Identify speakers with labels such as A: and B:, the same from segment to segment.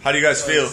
A: How do you guys feel?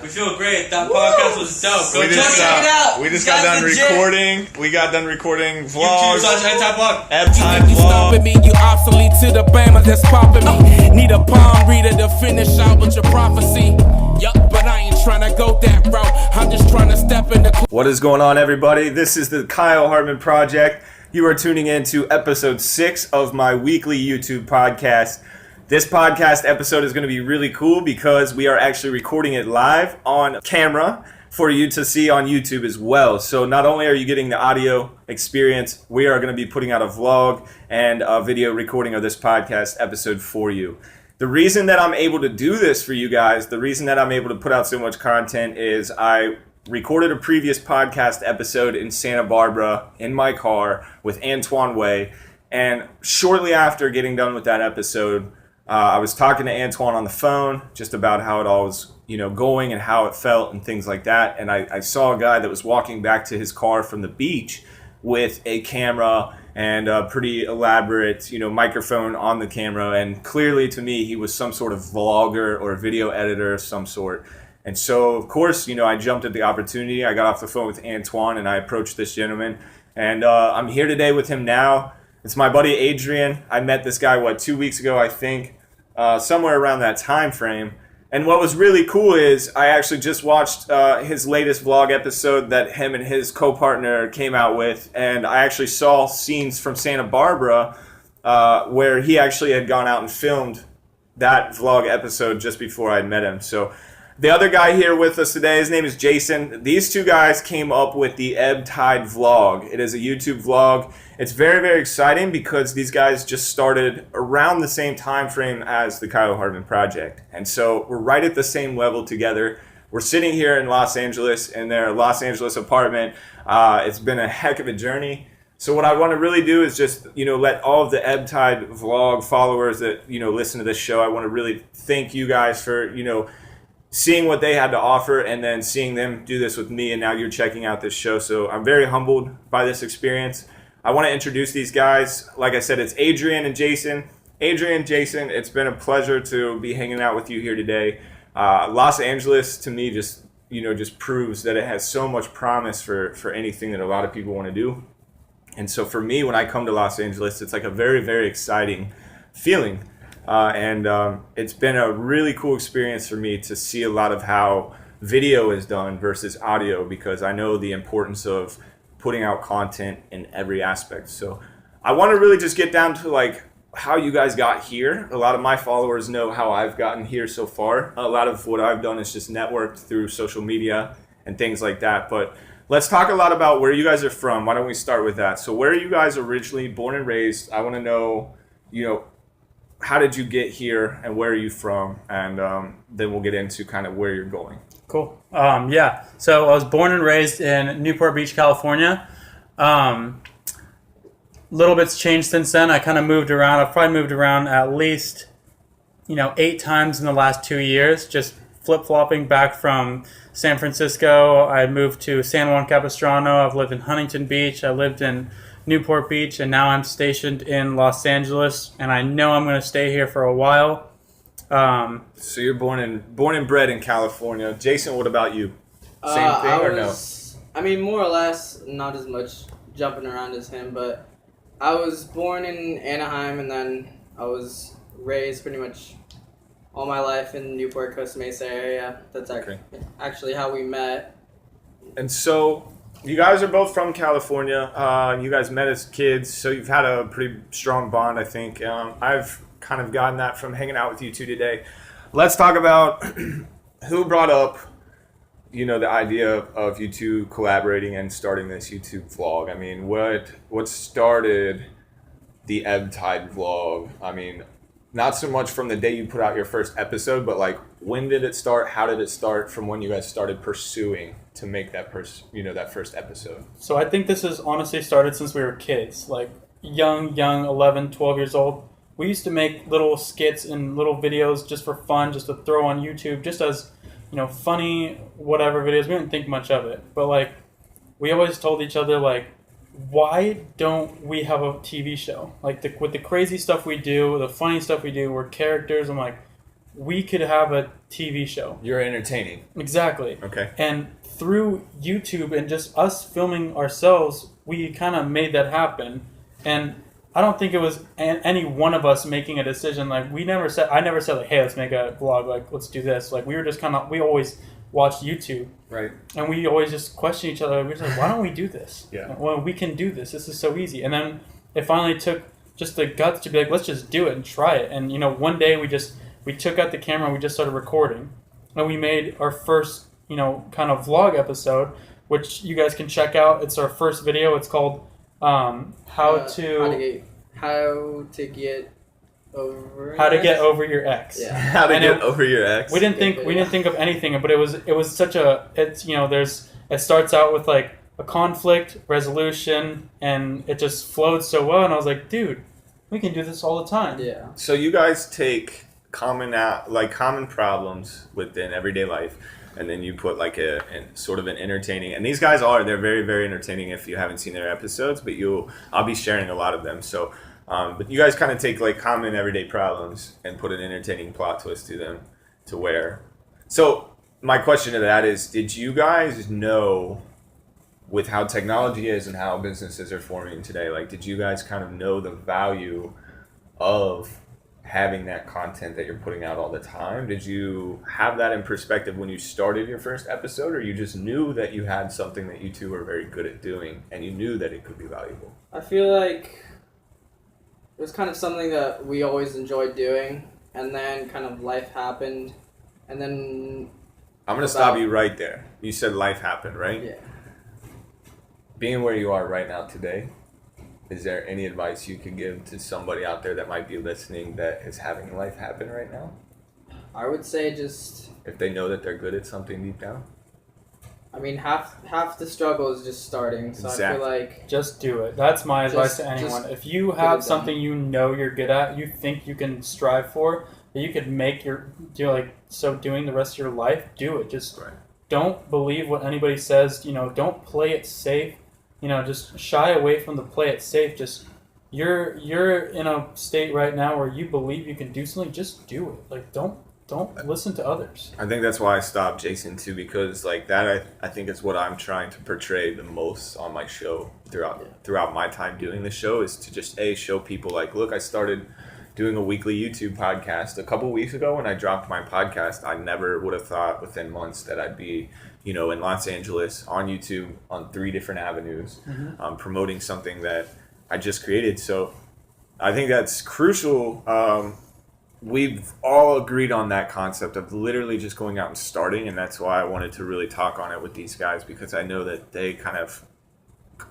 B: We feel great. That podcast was dope. Go check it out.
A: We just got done recording. We got done recording vlogs.
B: YouTube/EbTideVlog.
A: EbTide
C: You stopping me, you obsolete to the Bama that's popping me. Need a palm reader to finish out with your prophecy. Yup, but I ain't trying to go that route. I'm just trying to step in the.
A: What is going on, everybody? This is the Kyle Hartman Project. You are tuning in to episode 6 of my weekly YouTube podcast. This podcast episode is going to be really cool because we are actually recording it live on camera for you to see on YouTube as well. So not only are you getting the audio experience, we are going to be putting out a vlog and a video recording of this podcast episode for you. The reason that I'm able to do this for you guys, the reason that I'm able to put out so much content is I recorded a previous podcast episode in Santa Barbara in my car with Antoine Way. And shortly after getting done with that episode, I was talking to Antoine on the phone just about how it all was, going and how it felt and things like that. And I saw a guy that was walking back to his car from the beach with a camera and a pretty elaborate, microphone on the camera. And clearly to me, he was some sort of vlogger or video editor of some sort. And so, of course, I jumped at the opportunity. I got off the phone with Antoine and I approached this gentleman. And I'm here today with him now. It's my buddy Adrian. I met this guy, 2 weeks ago, I think, somewhere around that time frame. And what was really cool is I actually just watched his latest vlog episode that him and his co-partner came out with. And I actually saw scenes from Santa Barbara where he actually had gone out and filmed that vlog episode just before I met him. So the other guy here with us today, his name is Jason. These two guys came up with the EbTide vlog. It is a YouTube vlog. It's very, very exciting because these guys just started around the same time frame as the Kyle Hartman Project. And so we're right at the same level together. We're sitting here in Los Angeles in their Los Angeles apartment. It's been a heck of a journey. So what I want to really do is just, let all of the EbTide vlog followers that, listen to this show, I want to really thank you guys for, seeing what they had to offer and then seeing them do this with me, and now you're checking out this show. So I'm very humbled by this experience. I want to introduce these guys. Like I said, it's Adrian and Jason. Adrian, Jason, it's been a pleasure to be hanging out with you here today. Los Angeles, to me, just proves that it has so much promise for anything that a lot of people want to do. And so for me, when I come to Los Angeles, it's like a very, very exciting feeling. And it's been a really cool experience for me to see a lot of how video is done versus audio, because I know the importance of putting out content in every aspect. So I want to really just get down to how you guys got here. A lot of my followers know how I've gotten here so far. A lot of what I've done is just networked through social media and things like that. But let's talk a lot about where you guys are from. Why don't we start with that? So where are you guys originally born and raised? I want to know, how did you get here and where are you from? And then we'll get into kind of where you're going.
B: Cool. So I was born and raised in Newport Beach, California. Little bit's changed since then. I kind of moved around. I've probably moved around at least, 8 times in the last 2 years, just flip-flopping back from San Francisco. I moved to San Juan Capistrano. I've lived in Huntington Beach. I lived in Newport Beach, and now I'm stationed in Los Angeles, and I know I'm going to stay here for a while.
A: So you're born and bred in California. Jason, what about you? Same thing or no?
D: I mean, more or less, not as much jumping around as him, but I was born in Anaheim, and then I was raised pretty much all my life in Newport, Costa Mesa area. That's actually how we met.
A: And so you guys are both from California. You guys met as kids, so you've had a pretty strong bond, I think. I've kind of gotten that from hanging out with you two today. Let's talk about who brought up, the idea of you two collaborating and starting this YouTube vlog. I mean, what started the EbTide vlog? I mean, not so much from the day you put out your first episode, but when did it start? How did it start from when you guys started pursuing to make that first episode?
B: So I think this has honestly started since we were kids, young, 11, 12 years old. We used to make little skits and little videos just for fun, just to throw on YouTube, just as, funny, whatever videos. We didn't think much of it. But, we always told each other, why don't we have a TV show? With the crazy stuff we do, the funny stuff we do, we're characters. I'm like, we could have a TV show.
A: You're entertaining.
B: Exactly.
A: Okay.
B: And through YouTube and just us filming ourselves, we kind of made that happen. And I don't think it was any one of us making a decision. Like, I never said, like, hey, let's make a vlog, like, let's do this. Like, we were just we always watched YouTube.
A: Right.
B: And we always just question each other. We were like, why don't we do this?
A: Yeah.
B: Well, we can do this. This is so easy. And then it finally took just the guts to be like, let's just do it and try it. And, one day we took out the camera and we just started recording. And we made our first, kind of vlog episode, which you guys can check out. It's our first video. It's called How to Get Over Your Ex.
D: Yeah.
A: How to get over your ex.
B: We didn't think of anything, but it was such a, it starts out with like a conflict resolution, and it just flowed so well. And I was like, dude, we can do this all the time.
D: Yeah.
A: So you guys take common problems within everyday life, and then you put like a sort of an entertaining. And these guys they're very, very entertaining. If you haven't seen their episodes, but I'll be sharing a lot of them. So, but you guys kind of take like common everyday problems and put an entertaining plot twist to them, to where. So my question to that is, did you guys know, with how technology is and how businesses are forming today, like, did you guys kind of know the value of having that content that you're putting out all the time? Did you have that in perspective when you started your first episode, or you just knew that you had something that you two were very good at doing and you knew that it could be valuable?
D: I feel like it was kind of something that we always enjoyed doing, and then kind of life happened, and then
A: I'm going to stop you right there. You said life happened, right?
D: Yeah.
A: Being where you are right now today, is there any advice you could give to somebody out there that might be listening that is having life happen right now?
D: I would say just,
A: if they know that they're good at something deep down?
D: I mean, half the struggle is just starting. So
A: Exactly.
D: I feel like
B: just do it. That's my advice to anyone. If you have something you're good at, you think you can strive for, that you could make doing the rest of your life, do it. Just don't believe what anybody says. Don't play it safe. Just shy away from the play it safe. Just you're in a state right now where you believe you can do something. Just do it. Like, don't listen to others.
A: I think that's why I stopped Jason too, because like that I think is what I'm trying to portray the most on my show throughout my time doing the show, is to just show people like, look, I started doing a weekly YouTube podcast a couple weeks ago. When I dropped my podcast, I never would have thought within months that I'd be in Los Angeles on YouTube on 3 different avenues, promoting something that I just created. So I think that's crucial. We've all agreed on that concept of literally just going out and starting, and that's why I wanted to really talk on it with these guys, because I know that they kind of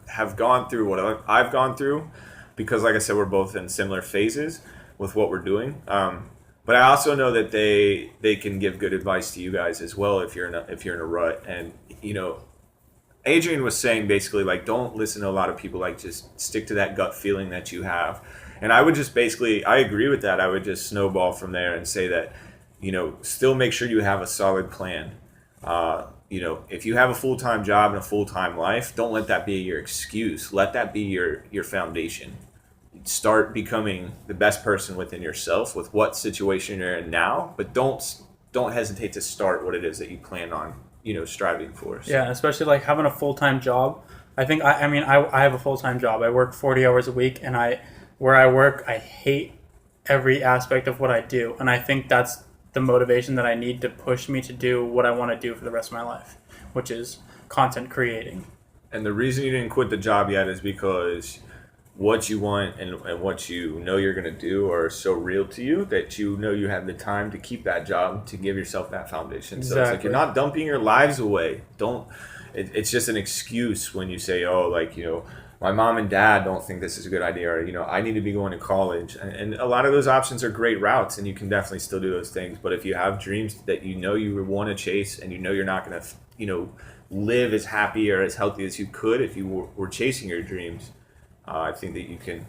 A: have gone through what I've gone through, because like I said, we're both in similar phases with what we're doing. But I also know that they can give good advice to you guys as well if you're in a rut. And Adrian was saying basically, like, don't listen to a lot of people, like, just stick to that gut feeling that you have. And I would just I agree with that. I would just snowball from there and say that, still make sure you have a solid plan. If you have a full-time job and a full-time life, don't let that be your excuse. Let that be your foundation. Start becoming the best person within yourself with what situation you're in now, but don't hesitate to start what it is that you plan on, striving for. So.
B: Yeah, especially like having a full-time job. I think I have a full-time job. I work 40 hours a week, and where I work, I hate every aspect of what I do, and I think that's the motivation that I need to push me to do what I want to do for the rest of my life, which is content creating.
A: And the reason you didn't quit the job yet is because what you want and what you know you're going to do are so real to you that you have the time to keep that job, to give yourself that foundation.
B: Exactly.
A: So it's like you're not dumping your lives away. It's just an excuse when you say, my mom and dad don't think this is a good idea, or, I need to be going to college. And a lot of those options are great routes, and you can definitely still do those things. But if you have dreams that you want to chase, and you're not going to, live as happy or as healthy as you could if you were chasing your dreams, I think that you can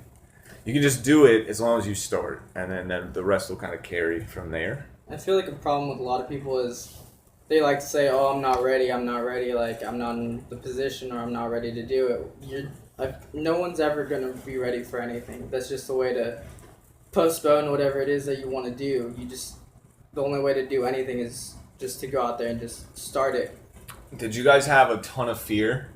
A: just do it as long as you start, and then the rest will kind of carry from there.
D: I feel like a problem with a lot of people is they like to say, "Oh, I'm not ready. Like, I'm not in the position, or I'm not ready to do it." No one's ever gonna be ready for anything. That's just a way to postpone whatever it is that you want to do. the only way to do anything is just to go out there and just start it.
A: Did you guys have a ton of fear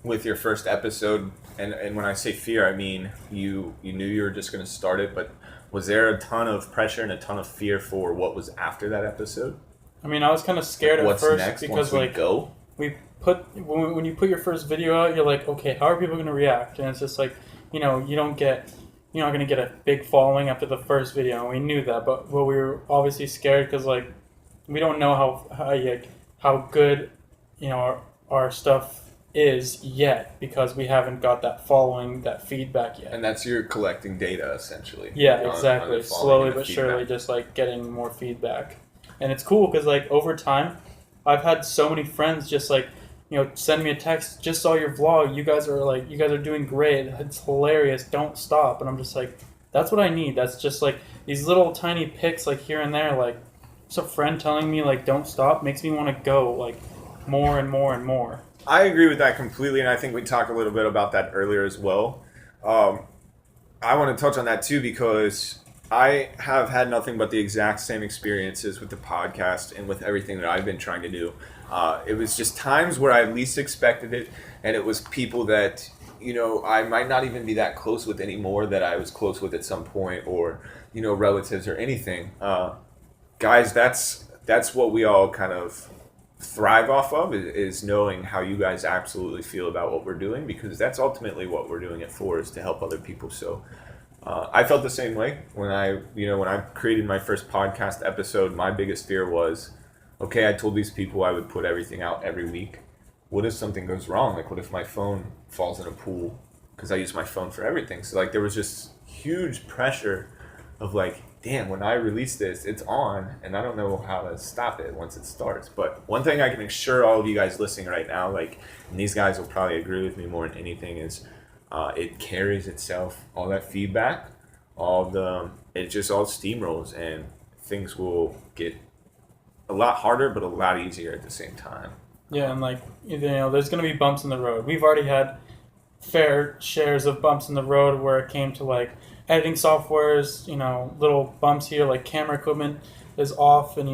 A: with your first episode? And when I say fear, I mean you knew you were just going to start it, but was there a ton of pressure and a ton of fear for what was after that episode?
B: I mean, I was kind of scared
A: What's
B: at first
A: next
B: because
A: once we go?
B: when you put your first video out, you're like, okay, how are people going to react? And it's just like, you're not going to get a big following after the first video. And we knew that, but we were obviously scared because like we don't know how good our stuff is yet because we haven't got that following, that feedback yet.
A: And that's you're collecting data essentially.
B: Yeah,
A: on
B: exactly.
A: the following
B: Slowly
A: and the
B: but surely,
A: feedback.
B: just like getting more feedback. And it's cool because like over time, I've had so many friends just like, send me a text, just saw your vlog, you guys are doing great, it's hilarious, don't stop. And I'm just like, that's what I need. That's just like these little tiny pics like here and there, like just a friend telling me like don't stop makes me want to go like more and more and more.
A: I agree with that completely, and I think we talked a little bit about that earlier as well. I want to touch on that too because I have had nothing but the exact same experiences with the podcast and with everything that I've been trying to do. It was just times where I least expected it, and it was people that I might not even be that close with anymore that I was close with at some point, or relatives or anything. Guys, that's what we all kind of thrive off of is knowing how you guys absolutely feel about what we're doing, because that's ultimately what we're doing it for, is to help other people. So I felt the same way when I created my first podcast episode. My biggest fear was, okay, I told these people I would put everything out every week. What if something goes wrong? Like, what if my phone falls in a pool? Because I use my phone for everything. So like there was just huge pressure of like, damn, when I release this, it's on, and I don't know how to stop it once it starts. But one thing I can assure all of you guys listening right now, like, and these guys will probably agree with me more than anything, is it carries itself. All that feedback, it just all steamrolls, and things will get a lot harder, but a lot easier at the same time.
B: Yeah, and like, there's going to be bumps in the road. We've already had fair shares of bumps in the road where it came to like editing softwares, little bumps here, like camera equipment is off, and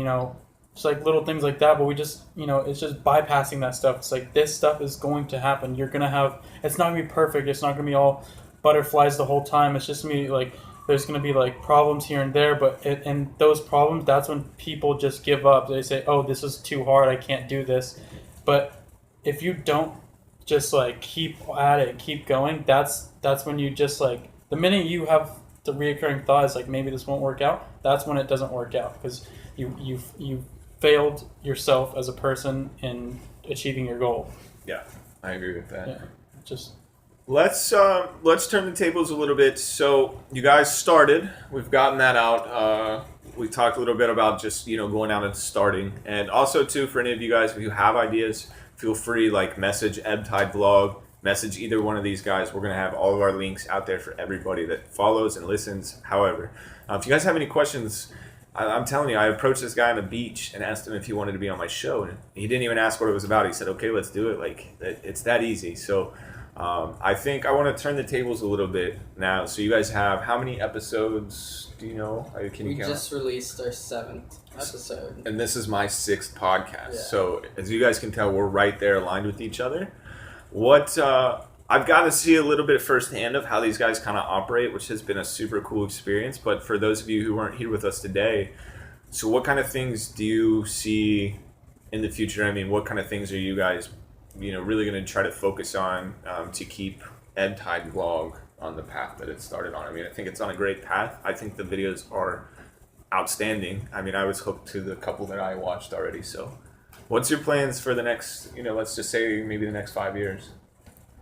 B: just like little things like that. But we just, it's just bypassing that stuff. It's like, this stuff is going to happen. You're gonna have, it's not gonna be perfect. It's not gonna be all butterflies the whole time. It's just gonna be like, there's gonna be like problems here and there. But and those problems, that's when people just give up. They say, oh, this is too hard, I can't do this. But if you don't just like keep at it, keep going, that's when you just like, the minute you have the reoccurring thought is like, maybe this won't work out, that's when it doesn't work out, because you failed yourself as a person in achieving your goal.
A: Yeah, I agree with that.
B: Yeah, just
A: Let's turn the tables a little bit. So you guys started. We've gotten that out. We talked a little bit about just going out and starting, and also too, for any of you guys who have ideas, feel free, like, message Ebbtide Vlog. Message either one of these guys. We're going to have all of our links out there for everybody that follows and listens. However, if you guys have any questions, I'm telling you, I approached this guy on the beach and asked him if he wanted to be on my show, and he didn't even ask what it was about. He said, okay, let's do it. Like, it's that easy. So I think I want to turn the tables a little bit now. So you guys have, how many episodes do you know? Can you count?
D: Just released our 7th episode.
A: And this is my 6th podcast.
D: Yeah.
A: So as you guys can tell, we're right there aligned with each other. What I've got to see a little bit firsthand of how these guys kind of operate, which has been a super cool experience. But for those of you who weren't here with us today, so what kind of things do you see in the future? I mean, what kind of things are you guys, really going to try to focus on to keep Ebbtide Vlog on the path that it started on? I mean, I think it's on a great path. I think the videos are outstanding. I mean, I was hooked to the couple that I watched already. So what's your plans for the next, let's just say maybe the next 5 years?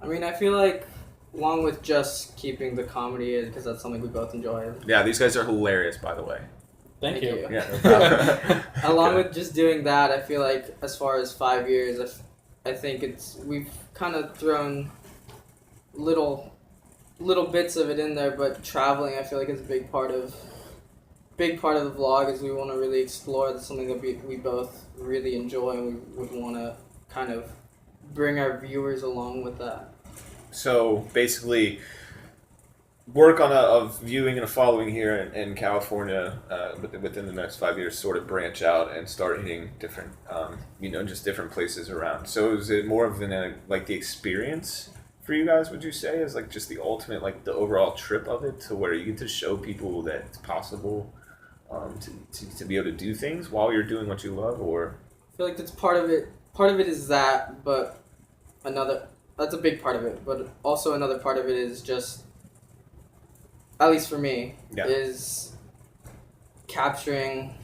D: I mean, I feel like, along with just keeping the comedy in, because that's something we both enjoy.
A: Yeah, these guys are hilarious, by the way.
B: thank you.
A: Yeah, no problem.
D: Along with just doing that, I feel like as far as 5 years, I think we've kind of thrown little bits of it in there, but traveling, I feel like, is a big part of the vlog, is we want to really explore. That's something that we both really enjoy, and we would want to kind of bring our viewers along with that.
A: So basically, work on a viewing and a following here in California within the next 5 years, sort of branch out and start hitting different, just different places around. So is it more of like the experience for you guys, would you say, is like just the ultimate, like the overall trip of it, to where you get to show people that it's possible to be able to do things while you're doing what you love? Or
D: I feel like that's part of it. Part of it is that, but that's a big part of it. But also another part of it is just, at least for me, is capturing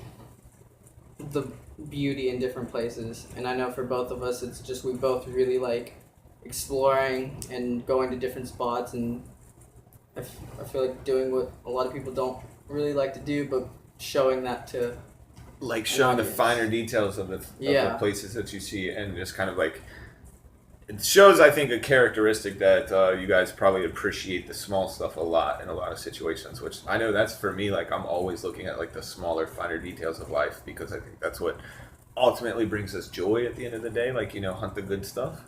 D: the beauty in different places. And I know for both of us, it's just we both really like exploring and going to different spots, and I feel like doing what a lot of people don't really like to do, but showing that to
A: like showing the finer details of the places that you see, and just kind of like, it shows, I think, a characteristic that you guys probably appreciate the small stuff a lot in a lot of situations, which I know that's for me. Like, I'm always looking at like the smaller, finer details of life, because I think that's what ultimately brings us joy at the end of the day. Like, hunt the good stuff.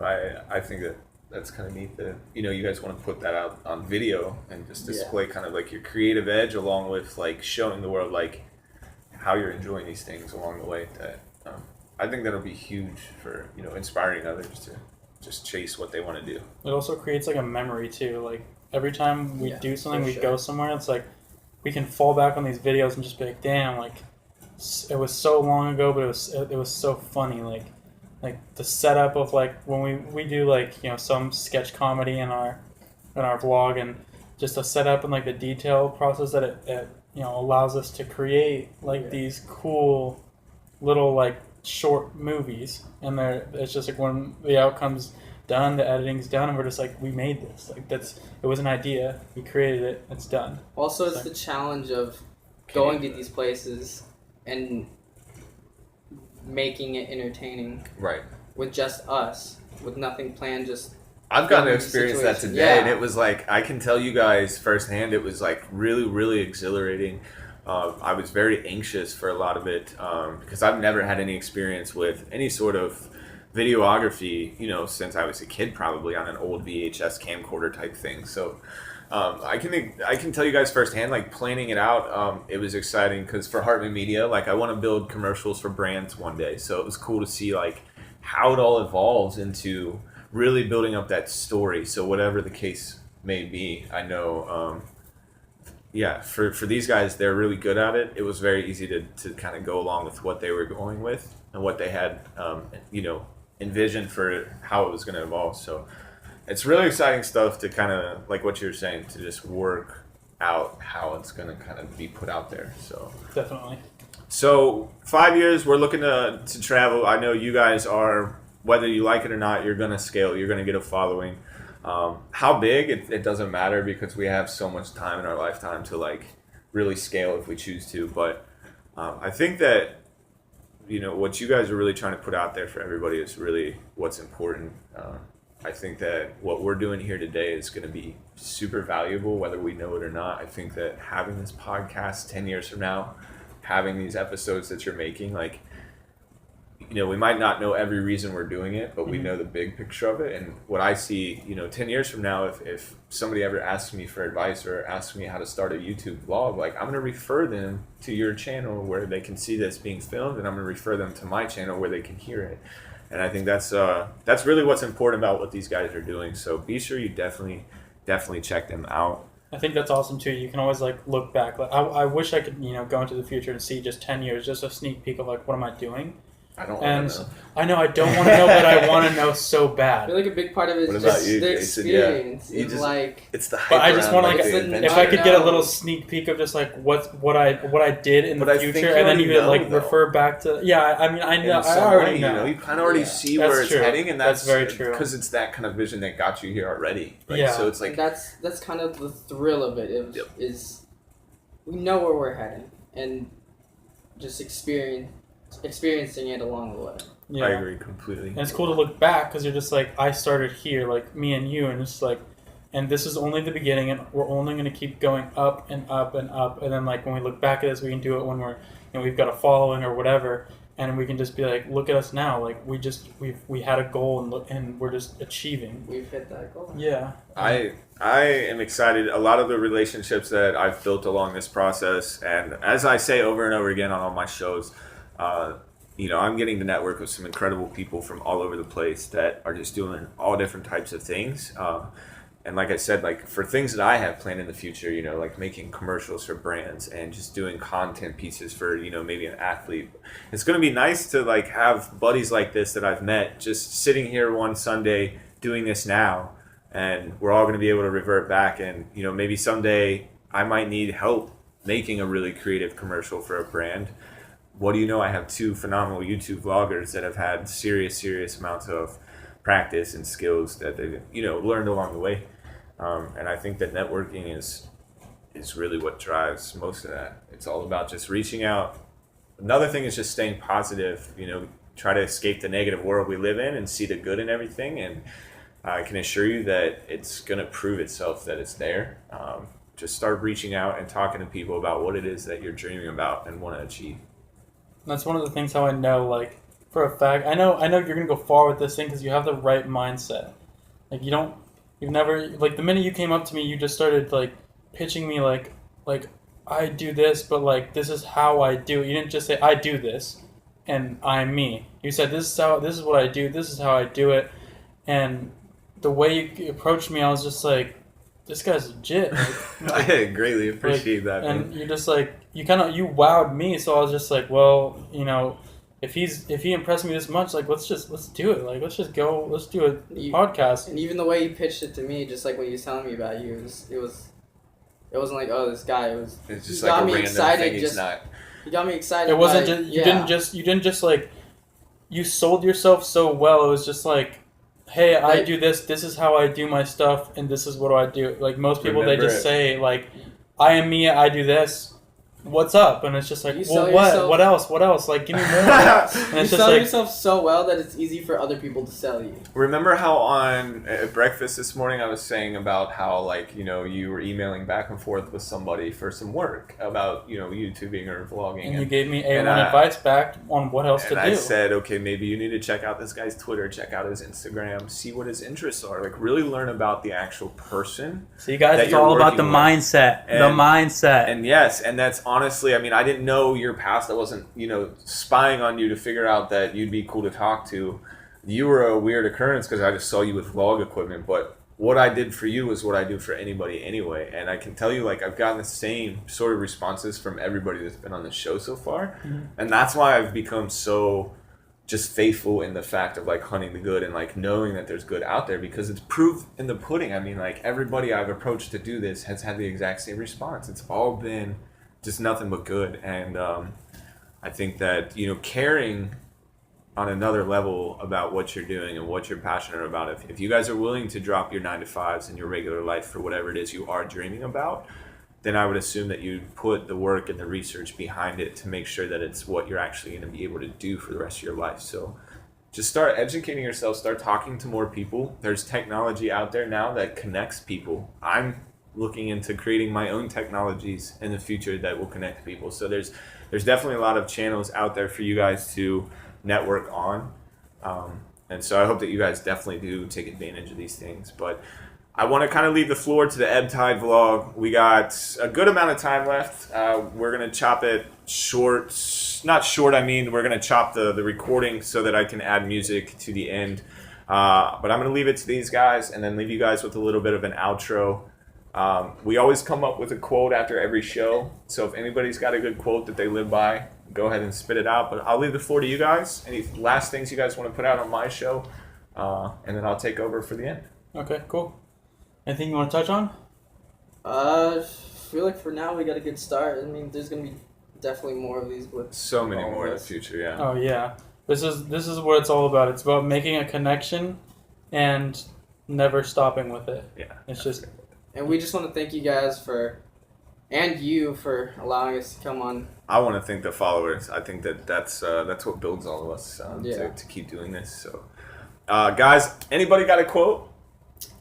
A: I think that's kind of neat that you guys want to put that out on video and just display kind of like your creative edge, along with like showing the world like how you're enjoying these things along the way. That I think that'll be huge for inspiring others to just chase what they want to do.
B: It also creates like a memory too. Like every time we do something, we go somewhere, it's like we can fall back on these videos and just be like, damn, like it was so long ago, but it was so funny. Like the setup of like when we do like some sketch comedy in our vlog, and just the setup and like the detail process that it allows us to create like these cool little like short movies, and it's just like when the outcome's done, the editing's done, and we're just like, we made this. Like it was an idea, we created it, it's done.
D: Also, it's the challenge of going to these places and making it entertaining,
A: right? With
D: just us, with nothing planned. Just
A: I've gotten to experience that today, and it was like, I can tell you guys firsthand, it was like really, really exhilarating. I was very anxious for a lot of it because I've never had any experience with any sort of videography, since I was a kid, probably on an old VHS camcorder type thing. So I can tell you guys firsthand, like planning it out, it was exciting because for Hartman Media, like I want to build commercials for brands one day. So it was cool to see like how it all evolves into really building up that story. So whatever the case may be, I know, for these guys, they're really good at it. It was very easy to kind of go along with what they were going with and what they had, envisioned for how it was going to evolve. So it's really exciting stuff to kind of, like what you're saying, to just work out how it's going to kind of be put out there. So
B: definitely.
A: So 5 years, we're looking to travel. I know you guys are, whether you like it or not, you're going to scale. You're going to get a following. How big, it doesn't matter, because we have so much time in our lifetime to like really scale if we choose to. But I think that what you guys are really trying to put out there for everybody is really what's important. I think that what we're doing here today is going to be super valuable, whether we know it or not. I think that having this podcast 10 years from now, having these episodes that you're making, like, we might not know every reason we're doing it, but we know the big picture of it. And what I see, 10 years from now, if somebody ever asks me for advice or asks me how to start a YouTube vlog, like, I'm going to refer them to your channel where they can see this being filmed, and I'm going to refer them to my channel where they can hear it. And I think that's really what's important about what these guys are doing. So be sure you definitely check them out.
B: I think that's awesome too. You can always like look back. Like I wish I could go into the future and see just 10 years, just a sneak peek of like, what am I doing?
A: I don't want to know.
B: I know I don't want to know, but I want to know so bad.
D: I feel like a big part of it is just the experience. Yeah.
A: It's the hype.
B: But I just want
D: like
B: if I could get a little sneak peek of just like what I did in the future, and then you could like refer back to. Yeah, I mean, I know. I already know.
A: You kind of already see where it's heading, and that's
B: very true.
A: Because it's that kind of vision that got you here already. Right?
B: Yeah.
A: So it's like,
D: and that's kind of the thrill of it. Is we know where we're heading, and just experiencing it along the way.
B: Yeah.
A: I agree completely.
B: And it's cool to look back because you're just like, I started here, like me and you, and it's like, and this is only the beginning, and we're only going to keep going up and up and up. And then like when we look back at this, we can do it when we've got a following or whatever, and we can just be like, look at us now. Like we had a goal and we're just achieving.
D: We've hit that goal.
B: Yeah.
A: I am excited. A lot of the relationships that I've built along this process, and as I say over and over again on all my shows, I'm getting to network with some incredible people from all over the place that are just doing all different types of things. And like I said, like for things that I have planned in the future, like making commercials for brands and just doing content pieces for, maybe an athlete. It's going to be nice to like have buddies like this that I've met just sitting here one Sunday doing this now. And we're all going to be able to revert back. And, maybe someday I might need help making a really creative commercial for a brand. What do you know? I have 2 phenomenal YouTube vloggers that have had serious amounts of practice and skills that they've, learned along the way. And I think that networking is really what drives most of that. It's all about just reaching out. Another thing is just staying positive, try to escape the negative world we live in and see the good in everything. And I can assure you that it's going to prove itself that it's there. Just start reaching out and talking to people about what it is that you're dreaming about and want to achieve.
B: That's one of the things how I know, like, for a fact, I know you're going to go far with this thing because you have the right mindset. Like, you've never, like, the minute you came up to me, you just started, like, pitching me, like I do this, but, like, this is how I do it. You didn't just say, I do this, and I'm me. You said, this is what I do, this is how I do it, and the way you approached me, I was just like, this guy's legit. Like,
A: I greatly appreciate that.
B: And
A: man.
B: you're just like, you wowed me, so I was just like, well, if he impressed me this much, like, let's do it. Like, let's just go, let's do a podcast.
D: And even the way you pitched it to me, just like when you was telling me about you, it wasn't like, oh, this guy.
A: It's just like a random thing. He's not.
D: You got me excited.
B: It wasn't just you didn't just like, you sold yourself so well. It was just like, hey, I do this. This is how I do my stuff, and this is what I do. Like most people, they just say like, I am me. I do this. What's up? And it's just like, well, what? What else? What else? Like, give me more. And
D: you sell yourself so well that it's easy for other people to sell you.
A: Remember how on at breakfast this morning I was saying about how, like, you were emailing back and forth with somebody for some work about, YouTubing or vlogging.
B: And you gave me A1 advice back on what else to do.
A: I said, okay, maybe you need to check out this guy's Twitter, check out his Instagram, see what his interests are. Like, really learn about the actual person.
B: So you guys, it's all about the mindset. The mindset.
A: And yes, and that's honestly, I mean, I didn't know your past. I wasn't, spying on you to figure out that you'd be cool to talk to. You were a weird occurrence because I just saw you with vlog equipment. But what I did for you is what I do for anybody anyway. And I can tell you, like, I've gotten the same sort of responses from everybody that's been on the show so far. Mm-hmm. And that's why I've become so just faithful in the fact of, like, hunting the good and, like, knowing that there's good out there because it's proof in the pudding. I mean, like, everybody I've approached to do this has had the exact same response. It's all been just nothing but good. And I think that, caring on another level about what you're doing and what you're passionate about, if you guys are willing to drop your 9-to-5s in your regular life for whatever it is you are dreaming about, then I would assume that you put the work and the research behind it to make sure that it's what you're actually going to be able to do for the rest of your life. So just start educating yourself, start talking to more people. There's technology out there now that connects people. I'm looking into creating my own technologies in the future that will connect people. So there's definitely a lot of channels out there for you guys to network on. And so I hope that you guys definitely do take advantage of these things. But I want to kind of leave the floor to the Ebb Tide vlog. We got a good amount of time left. We're going to chop it short. Not short, I mean, we're going to chop the recording so that I can add music to the end. But I'm going to leave it to these guys and then leave you guys with a little bit of an outro. We always come up with a quote after every show. So if anybody's got a good quote that they live by, go ahead and spit it out. But I'll leave the floor to you guys. Any last things you guys want to put out on my show? And then I'll take over for the end.
B: Okay, cool. Anything you want to touch on?
D: I feel like for now we got a good start. I mean, there's going to be definitely more of these. With
A: so many more in the future, yeah.
B: Oh, yeah. This is what it's all about. It's about making a connection and never stopping with it.
A: Yeah.
B: It's just...
D: And we just want to thank you guys and you for allowing us to come on.
A: I want to thank the followers. I think that's what builds all of us to keep doing this. So, guys, anybody got a quote?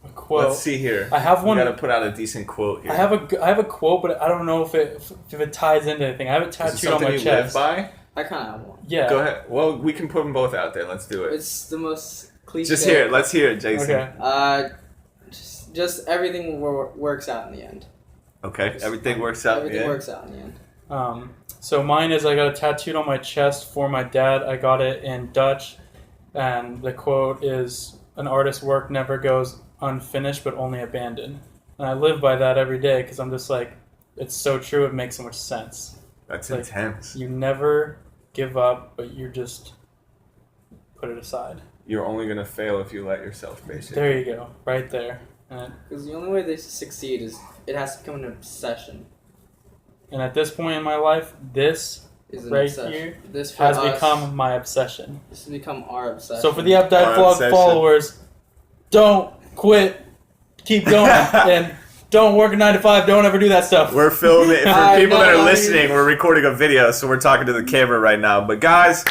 B: A quote.
A: Let's see here.
B: I have one.
A: We got to put out a decent quote here.
B: I have a quote, but I don't know if it ties into anything. I have it tattooed on my chest.
A: Live by?
D: I kind of have one.
B: Yeah.
A: Go ahead. Well, we can put them both out there. Let's do it.
D: It's the most cliche.
A: Just hear it. Let's hear it, Jason.
B: Okay.
D: Just everything works out in the end.
A: Okay. Everything works out.
D: Everything works out in the end.
B: So mine is I got it tattooed on my chest for my dad. I got it in Dutch, and the quote is, "An artist's work never goes unfinished, but only abandoned." And I live by that every day because I'm just like, it's so true. It makes so much sense.
A: That's
B: Like,
A: intense.
B: You never give up, but you just put it aside.
A: You're only gonna fail if you let yourself, basically.
B: There you go, right there.
D: Because the only way they succeed is it has to become an obsession.
B: And at this point in my life, this
D: Is an
B: right
D: obsession.
B: here
D: This for
B: has
D: us,
B: become my obsession.
D: This has become our obsession.
B: So for the Updike
A: Our
B: Vlog
A: obsession.
B: followers, don't quit, keep going, and don't work a 9 to 5. Don't ever do that stuff.
A: We're filming. For
D: I
A: people that are
D: know.
A: listening, we're recording a video, so we're talking to the camera right now. But guys,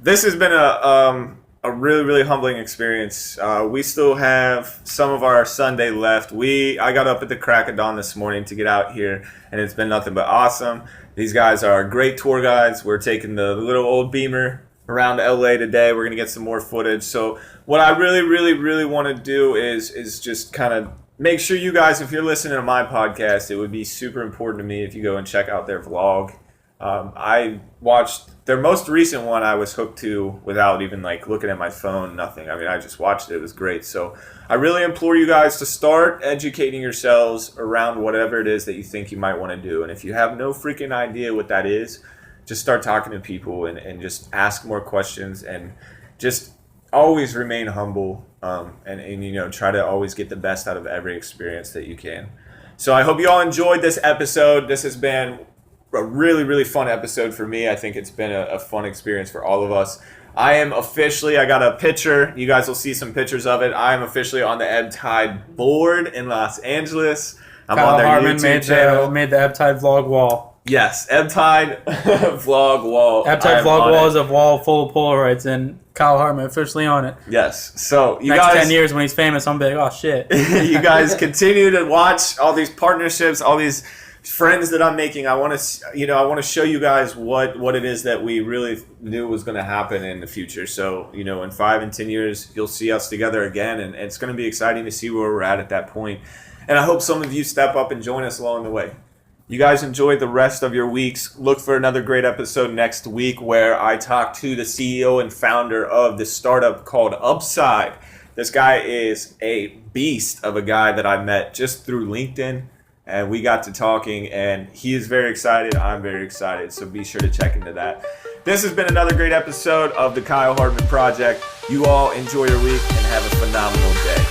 A: this has been a really, really humbling experience. We still have some of our Sunday left. I got up at the crack of dawn this morning to get out here, and it's been nothing but awesome. These guys are great tour guides. We're taking the little old Beamer around LA today. We're gonna get some more footage. So what I really, really, really want to do is just kind of make sure you guys, if you're listening to my podcast, it would be super important to me if you go and check out their vlog. I watched their most recent one. I was hooked to without even like looking at my phone, nothing. I mean, I just watched it. It was great. So I really implore you guys to start educating yourselves around whatever it is that you think you might want to do. And if you have no freaking idea what that is, just start talking to people and just ask more questions and just always remain humble, and you know, try to always get the best out of every experience that you can. So I hope you all enjoyed this episode. This has been a really, really fun episode for me. I think it's been a fun experience for all of us. I got a picture. You guys will see some pictures of it. I am officially on the Ebb Tide board in Los Angeles. I'm
B: Kyle
A: on their
B: Hartman
A: YouTube channel.
B: made the Ebb Tide vlog wall.
A: Yes, Ebb Tide vlog wall.
B: Ebb
A: I
B: Tide
A: am
B: vlog
A: on
B: wall
A: it.
B: is a wall full of Polaroids, and Kyle Hartman officially on it.
A: Yes. So you
B: Next
A: guys,
B: 10 years when he's famous, I'm gonna be like, oh shit.
A: you guys continue to watch all these partnerships, all these friends that I'm making. I want to show you guys what it is that we really knew was going to happen in the future. So, in 5 and 10 years, you'll see us together again, and it's going to be exciting to see where we're at that point. And I hope some of you step up and join us along the way. You guys enjoy the rest of your weeks. Look for another great episode next week where I talk to the CEO and founder of the startup called Upside. This guy is a beast of a guy that I met just through LinkedIn. And we got to talking, and he is very excited. I'm very excited. So be sure to check into that. This has been another great episode of the Kyle Hartman Project. You all enjoy your week and have a phenomenal day.